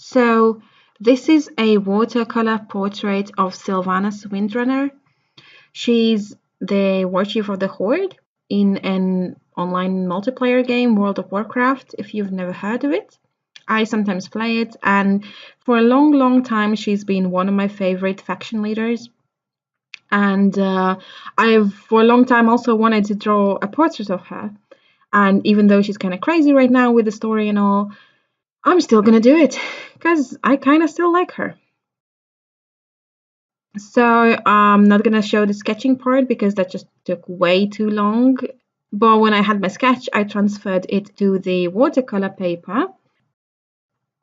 So this is a watercolor portrait of Sylvanas Windrunner. She's the warchief of the Horde in an online multiplayer game, World of Warcraft, if you've never heard of it. I sometimes play it, and for a long, long time, she's been one of my favorite faction leaders. And I've, for a long time, also wanted to draw a portrait of her. And even though she's kind of crazy right now with the story and all, I'm still gonna do it because I kind of still like her. So I'm not gonna show the sketching part because that just took way too long. But when I had my sketch, I transferred it to the watercolor paper.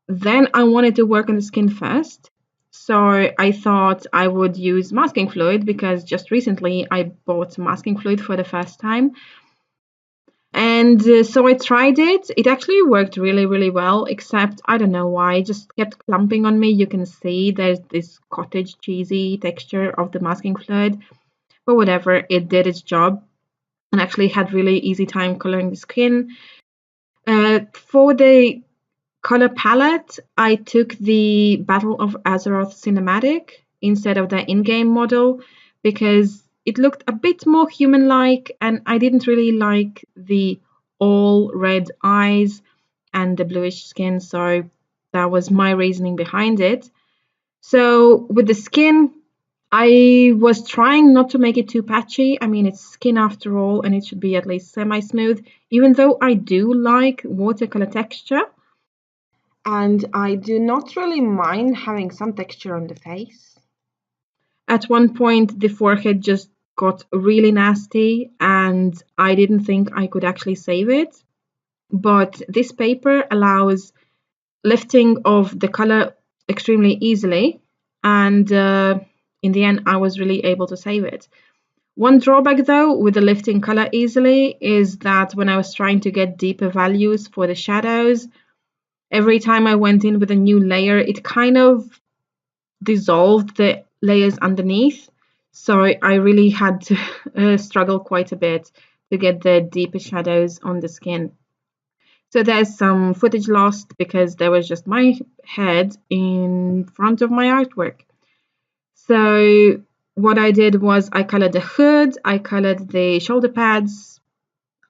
Then I wanted to work on the skin first. So I thought I would use masking fluid because just recently I bought masking fluid for the first time. And so I tried it. It actually worked really, really well, except I don't know why, it just kept clumping on me. You can see there's this cottage cheesy texture of the masking fluid, but whatever, it did its job and actually had really easy time coloring the skin. For the color palette, I took the Battle of Azeroth cinematic instead of the in-game model because it looked a bit more human-like, and I didn't really like the all red eyes and the bluish skin, so that was my reasoning behind it. So with the skin, I was trying not to make it too patchy. I mean, it's skin after all, and it should be at least semi-smooth, even though I do like watercolor texture. And I do not really mind having some texture on the face. At one point, the forehead just got really nasty, and I didn't think I could actually save it. But this paper allows lifting of the color extremely easily, and in the end, I was really able to save it. One drawback, though, with the lifting color easily is that when I was trying to get deeper values for the shadows, every time I went in with a new layer, it kind of dissolved the layers underneath. So I really had to struggle quite a bit to get the deeper shadows on the skin. So there's some footage lost because there was just my head in front of my artwork. So what I did was I colored the hood, I colored the shoulder pads.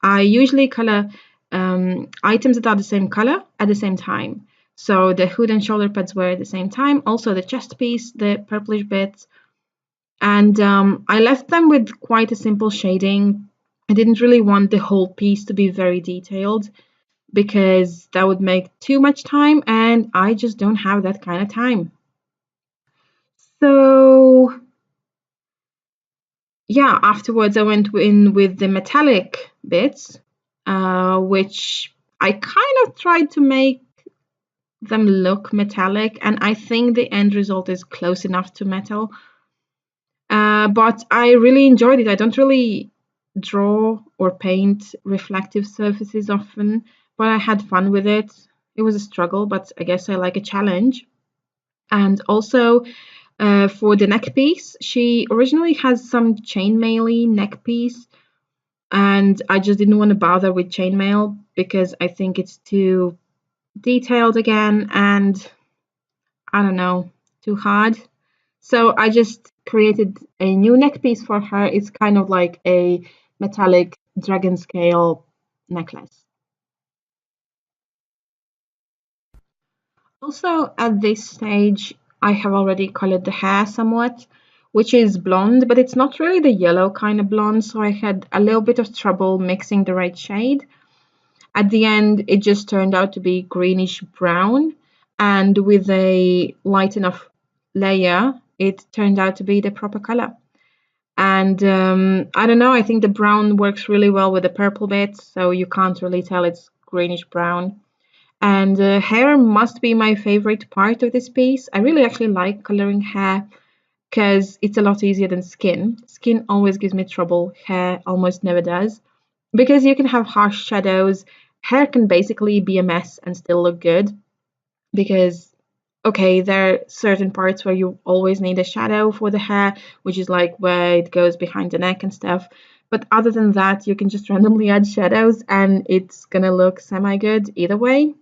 I usually color items that are the same color at the same time. So the hood and shoulder pads were at the same time. Also the chest piece, the purplish bits. And I left them with quite a simple shading. I didn't really want the whole piece to be very detailed because that would make too much time, and I just don't have that kind of time. So yeah, afterwards I went in with the metallic bits, which I kind of tried to make them look metallic, and I think the end result is close enough to metal. But I really enjoyed it. I don't really draw or paint reflective surfaces often, but I had fun with it. It was a struggle, but I guess I like a challenge. And also for the neck piece, she originally has some chainmail neck piece, and I just didn't want to bother with chainmail because I think it's too detailed again, and I don't know, too hard. So I just created a new neck piece for her. It's kind of like a metallic dragon scale necklace. Also, at this stage, I have already colored the hair somewhat, which is blonde, but it's not really the yellow kind of blonde, so I had a little bit of trouble mixing the right shade. At the end, it just turned out to be greenish brown, and with a light enough layer, it turned out to be the proper color. And I don't know, I think the brown works really well with the purple bits, so you can't really tell it's greenish brown. And hair must be my favorite part of this piece. I really actually like coloring hair because it's a lot easier than skin. Skin always gives me trouble, hair almost never does. Because you can have harsh shadows, hair can basically be a mess and still look good. Because, okay, there are certain parts where you always need a shadow for the hair, which is like where it goes behind the neck and stuff. But other than that, you can just randomly add shadows and it's gonna look semi-good either way.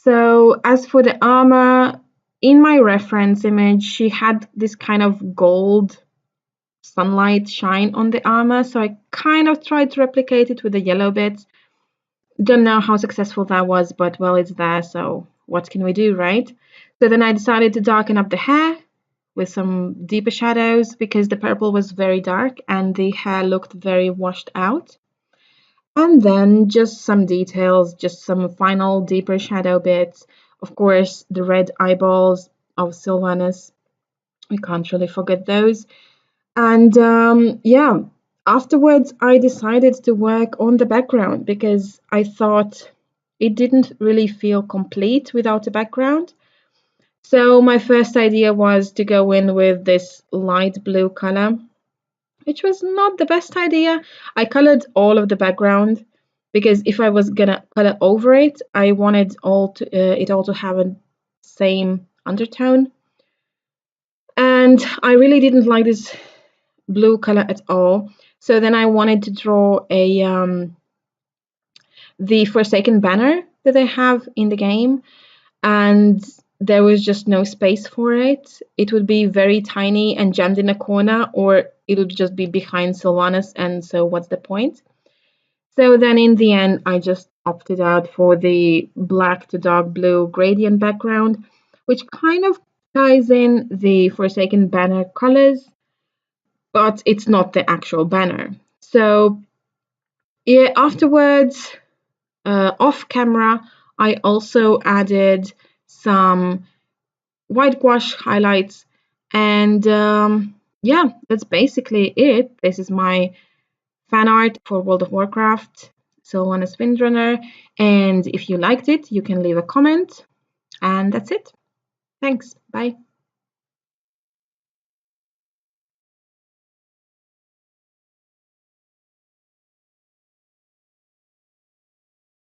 So as for the armor, in my reference image, she had this kind of gold sunlight shine on the armor. So I kind of tried to replicate it with the yellow bits. Don't know how successful that was, but well, it's there. So what can we do, right? So then I decided to darken up the hair with some deeper shadows because the purple was very dark and the hair looked very washed out. And then just some details, just some final deeper shadow bits. Of course, the red eyeballs of Sylvanas. I can't really forget those. And yeah, afterwards I decided to work on the background because I thought it didn't really feel complete without a background. So my first idea was to go in with this light blue color, which was not the best idea. I colored all of the background because if I was gonna color over it, I wanted it all to have a same undertone. And I really didn't like this blue color at all. So then I wanted to draw the Forsaken banner that they have in the game, and there was just no space for it. It would be very tiny and jammed in a corner, or it would just be behind Sylvanas, and so what's the point? So then in the end, I just opted out for the black to dark blue gradient background, which kind of ties in the Forsaken banner colors, but it's not the actual banner. So yeah, afterwards, off camera, I also added some white gouache highlights, and yeah, that's basically it. This is my fan art for World of Warcraft, Sylvanas Windrunner, and if you liked it, you can leave a comment, and that's it. Thanks, bye.